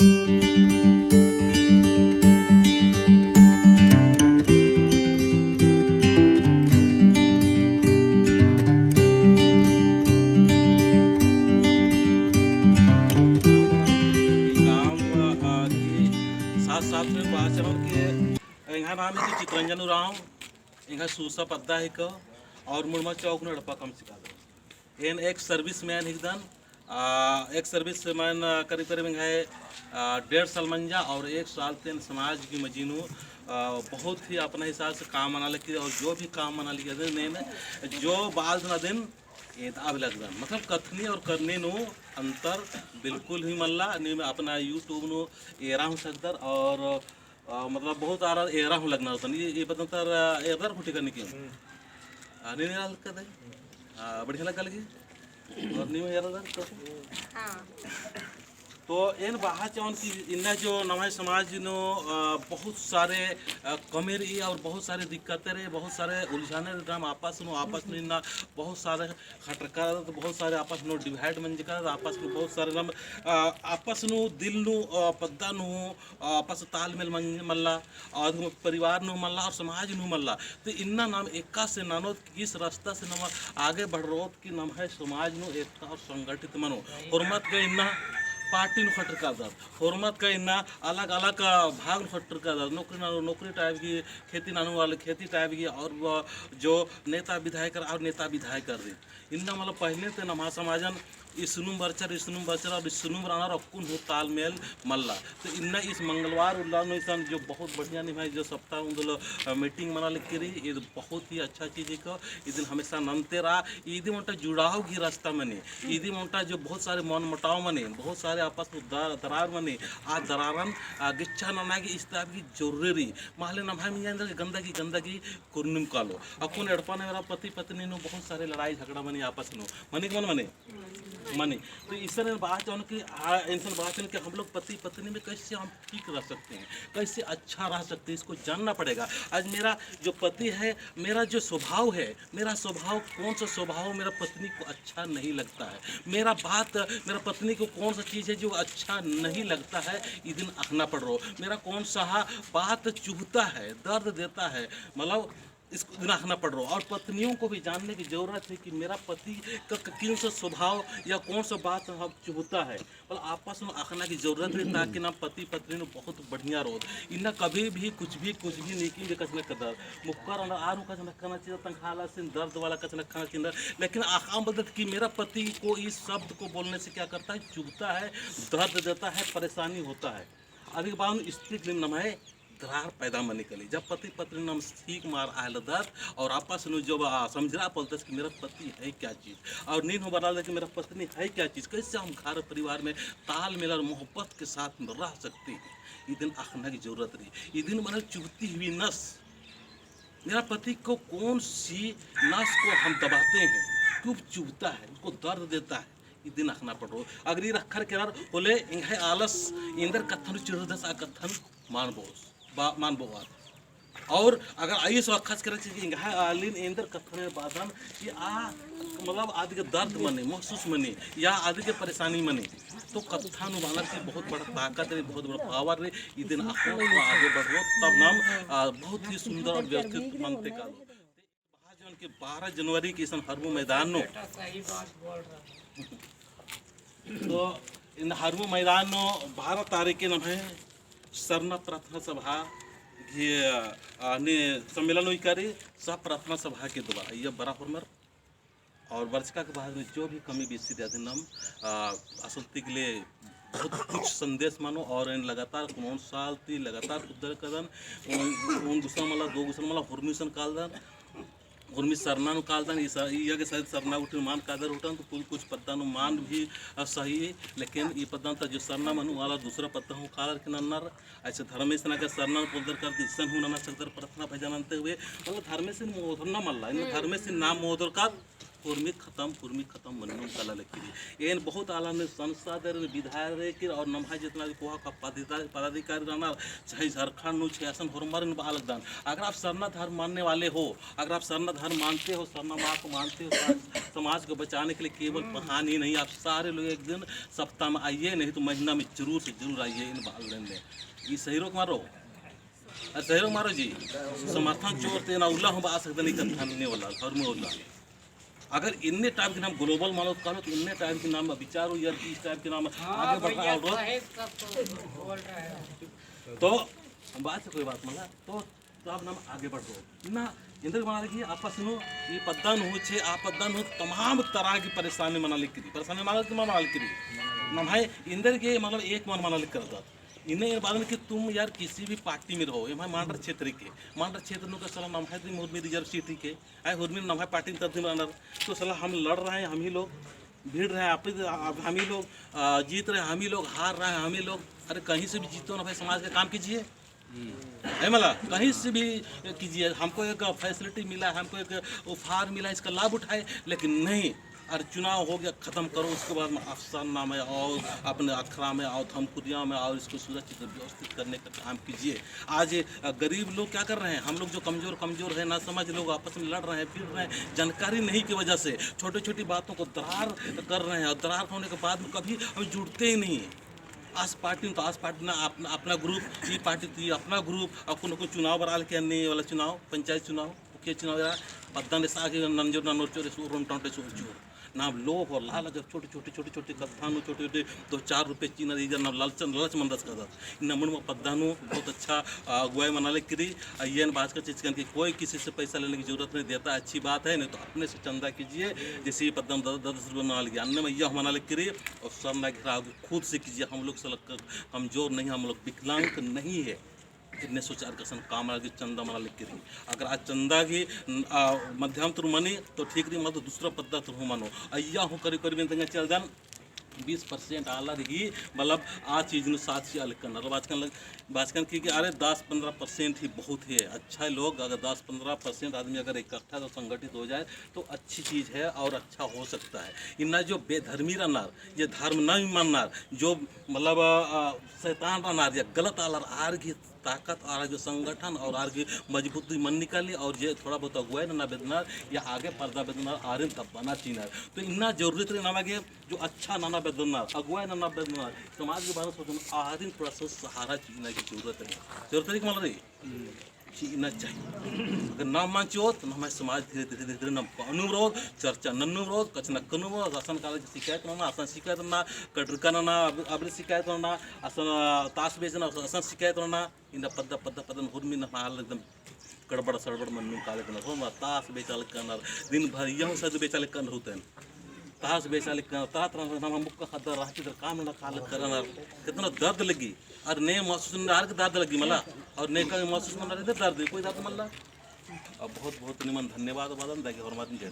साथ साथ में बाचरण के यहाँ नाम है चितरंजन उराव यहाँ सूसा पद्दा है को और मुरमा चौक ने डप्पा कम सिखा दो एन एक सर्विस मैन हिकदन एक सर्विस मैन करीब करीब है 1.5 साल मंजा और 1 साल तेन समाज की मजीनू बहुत ही अपने हिसाब से काम मना लेती और जो भी काम मना लिया जो बाल ना दिन अब लगता मतलब कथनी और करने नो अंतर बिल्कुल ही मल्ला नहीं मैं अपना यूट्यूब नो एरा हूँ सकदर और मतलब बहुत आरा एरा हूँ लगना होता नहीं ये बता तर एरा फुटी करने की नहीं नहीं हाल कर दे बढ़िया लगा लगी और नहीं मैं एरा तो इन बाहर चौन की इन्ना जो नवा समाज नो बहुत सारे कमेरी और बहुत सारे दिक्कतें रहे बहुत सारे उलझाने ड्राम आपस में इन्ना बहुत सारे खटका बहुत सारे आपस में डिवाइड मन जिका आपस में बहुत सारे नाम आपस नो दिल नो पद्दा नो आपस तालमेल मल्ला और परिवार नो मल्ला और समाज नो मल्ला तो इन्ना नाम एका से नानो किस रास्ता से नाम आगे बढ़ रो कि नाम है समाज नो एकता और संगठित मनो हुर्मत के इन्ना पार्टी खटर का दर हुर्मत का इन्ना अलग अलग भाग खटर का दर नौकरी टाइप की खेती नानू वाले खेती टाइप की और जो नेता विधायक और नेता विधायक कर रही इन्ना मतलब पहले तो नमा समाजन इसनुम बरचर और इसनुम राना रक्कुन हो तालमेल मल्ला तो इन्ना इस मंगलवार उल्लास में जो बहुत बढ़िया निभाई जो सप्ताह उन मीटिंग मना लिख के रही ये बहुत ही अच्छा चीज़ है को इस दिन हमेशा नमते रहा ईदी मोटा जुड़ाव की रास्ता मने ईदी मोटा जो बहुत सारे मन मुटाव मने बहुत सारे आपस में दरार मने आ दरारन गिच्छा नना की इस टाइप की जरूरी माहले नभा में जाए गंदगी कुर्निम कालो अकुन एड़पा ने मेरा पति पत्नी नो बहुत सारे लड़ाई झगड़ा मने आपस में मने मने तो इस तरह बात चाहूँ कि इंसान बात कि हम लोग पति पत्नी में कैसे हम ठीक रह सकते हैं कैसे अच्छा रह सकते हैं इसको जानना पड़ेगा। आज मेरा जो पति है मेरा जो स्वभाव है मेरा स्वभाव कौन सा स्वभाव मेरा पत्नी को अच्छा नहीं लगता है मेरा पत्नी को कौन सा चीज़ है जो अच्छा नहीं लगता है ये दिन आखना पड़ रहा मेरा कौन सा बात चुभता है दर्द देता है मतलब इसको रखना पड़ रहा और पत्नियों को भी जानने की ज़रूरत है कि मेरा पति का किन सा स्वभाव या कौन सा बात हम चुभता है और आपस में आखना की ज़रूरत है ताकि ना पति पत्नी ने बहुत बढ़िया रो इन्ना कभी भी कुछ भी नहीं कि कचना कदर मुक्कर आरू कचना खाना चाहिए तंखाला से दर्द वाला कचना खाना चाहिए लेकिन आखा मदद की मेरा पति को इस शब्द को बोलने से क्या करता है चुभता है दर्द देता है परेशानी होता है अधिक बात स्थिति नमाए दरार पैदा में निकली जब पति पत्नी नाम सीख मार आयल दर्द और आपस में जब समझना पड़ता है कि मेरा पति है क्या चीज़ और नींद हो बना कि मेरा पत्नी है क्या चीज़ कैसे हम घर परिवार में तालमेल और मोहब्बत के साथ में रह सकते हैं ये दिन आखना की जरूरत रही ये दिन मतलब चुभती हुई नस मेरा पति को कौन सी नस को हम दबाते हैं क्यों चुभता है उसको दर्द देता है ये दिन आखना पड़ रहा अगर ये रखर के बोले इंगे आलस इंदर कथन चिड़दस आ कथन मान बोवाद और अगर आई सो खास कर आलिन इंदर कथन बादन कि मतलब आदि के दर्द मने महसूस मने या आदि के परेशानी मने तो कथा नुबाना की बहुत बड़ा ताकत है बहुत बड़ा पावर है ये दिन आगे बढ़ रहा तब नाम बहुत ही सुंदर और व्यवस्थित मनते का के 12 जनवरी के हरमू मैदान नो तो इन हरमू मैदान नो 12 तारीख के नाम है सरना प्रार्थना सभा सम्मेलन हुई करी सब प्रार्थना सभा के द्वारा ये बड़ा हुर्मर और वर्षका के बाद में जो भी कमी बेसी दे नाम असलती के लिए बहुत कुछ संदेश मानो और इन लगातार कौन साल थी लगातार उधर कदन दूसरा मला 2 गुसल मला हुर्मिशन कालदन उर्मी सरना कालदान ये के शायद सरना उठे मान कादर उठन तो कुछ पत्ता मान भी सही है लेकिन ये पत्ता जो सरना मनु वाला दूसरा पत्ता हूँ कालर के नन्नर ऐसे धर्मेश ना के सरना पोदर कर दिसन हूँ ना सकदर प्रार्थना भजन हुए मतलब धर्मेश मोहदर ना मल्ला इन धर्मेश नाम मोहदर का कुर्मी खत्म मननम कला लकी एन बहुत आला ने संसद विधायक और नम्हा जितना कोहा का पदाधिकारी रहना चाहे झारखंड नु छे असन होरमर बालक दान अगर आप सरना धर्म मानने वाले हो, अगर आप सरना धर्म मानते हो, सरना माँ को मानते हो, समाज को बचाने के लिए केवल प्रधान ही नहीं, आप सारे लोग एक दिन सप्ताह में आइए, नहीं तो महीना में जरूर से जरूर आइए इन बाल लेने। ये सही रोक मारो, अरे सही रोक मारो जी। समर्थन चोर ते ना उल्ला हम आ सकते नहीं करने वाला घर में उल्ला। अगर इन्ने टाइप के नाम ग्लोबल मानो करो तो इन्ने टाइप के नाम विचार हो यार इस टाइप के नाम आगे बढ़ रहा है तो बात से कोई बात मतलब तो आप नाम आगे बढ़ दो ना इंद्र बना रखिए आपस में ये पद्दन हो छे आपद्दन हो तमाम तरह की परेशानी मना लिख करी परेशानी मना लिख करी ना भाई इंद्र के मतलब एक मन मना लिख कर दो इन्हें ये बात कि तुम यार किसी भी पार्टी में रहो ये भाई मांडर क्षेत्र नु का सलाह नाम है मुर्मी रिजर्व सीट के आए हुर्मी नाम है पार्टी तंत्र अंदर तो सलाह हम लड़ रहे हैं हम ही लोग भीड़ रहे हैं हम ही लोग जीत रहे हैं हम ही लोग हार रहे हैं हम ही लोग अरे कहीं से भी जीतो ना भाई समाज का काम कीजिए है मला कहीं से भी कीजिए हमको एक फैसिलिटी मिला है हमको एक उपहार मिला इसका लाभ उठाए लेकिन नहीं अरे चुनाव हो गया ख़त्म करो उसके बाद में अफसरना में और अपने अखड़ा में और थमकुदिया में और इसको सुरक्षित व्यवस्थित करने का काम कीजिए। आज गरीब लोग क्या कर रहे हैं हम लोग जो कमज़ोर है ना समझ लोग आपस में लड़ रहे हैं फिर रहे हैं जानकारी नहीं की वजह से छोटी छोटी बातों को दरार कर रहे हैं और दरार होने के बाद में कभी हम जुड़ते ही नहीं आस पार्टी तो आस पार्टी ना अपना ग्रुप ये पार्टी थी अपना ग्रुप और को चुनाव बरा के आने वाला चुनाव पंचायत चुनाव मुख्य चुनाव पद्दान आगे नंजोर नोर चोर सोर टोटे चोर ना लोभ और लालच छोटे छोटे कथानु छोटे 2-4 रुपये चीना इधर ना लालच मंदस कर नमन में पद्दानु बहुत अच्छा अगुवाई मनाले करी ये बात का चीज़ कि कोई किसी से पैसा लेने की जरूरत नहीं देता अच्छी बात है नहीं तो अपने से चंदा कीजिए जैसे पद्दम 10 रुपये मना लीजिए अन्य में यह मना करिए और सब ना घिरा खुद से कीजिए हम लोग से कमज़ोर नहीं हम लोग विकलांग नहीं है इतने सोचार कसन काम आगे चंदा मला लिख करी अगर आज चंदा की मध्यम तुर मनी तो ठीक रही मतलब दूसरा पद्दा तुर हो मानो अय्या हो करीब चल जान 20% आला रही मतलब आ चीज़ ने साथ से अलग करना बाजकन की अरे 10-15% ही बहुत है अच्छा है लोग अगर 10-15% आदमी अगर इकट्ठा तो संगठित हो जाए तो अच्छी चीज़ है और अच्छा हो सकता है इन्ना जो बेधर्मी रहनार ये धर्म नहीं माननार जो मतलब शैतान रहनार या गलत आलार आर की ताकत और जो संगठन और आर की मजबूती मन निकाली और ये थोड़ा बहुत अगुवाई ना बेदनार या आगे पर्दा बेदनार आर्यन तब बना चीनार तो इन्ना जरूरत रहे नामा के जो अच्छा नाना बेदनार अगुवाई नाना बेदनार समाज के बारे में सोचना आर्यन थोड़ा सा सहारा चीना की जरूरत है कि मान रही चीना चाहिए अगर ना मानचो तो हमारे समाज धीरे धीरे न अनुरोध चर्चा नन्नुरोध कच न कनुरोध असन काल शिकायत ना असन शिकायत ना कटरका ना अब शिकायत ना असन तास बेचना असन शिकायत ना इन पद्दन हुर्मी न हाल एकदम गड़बड़ सड़बड़ मन में काले करना हो तास बेचाल करना दिन भर यह सद बेचाल कर होते हैं तास बेचाल करना मुक्का खदर राह किधर काम ना काल करना कितना दर्द लगी और नए महसूस आर के दर्द लगी मला और नए का महसूस मन रहे दर्द कोई दर्द मल्ला अब बहुत बहुत निमन धन्यवाद वादन दागे और माध्यम जय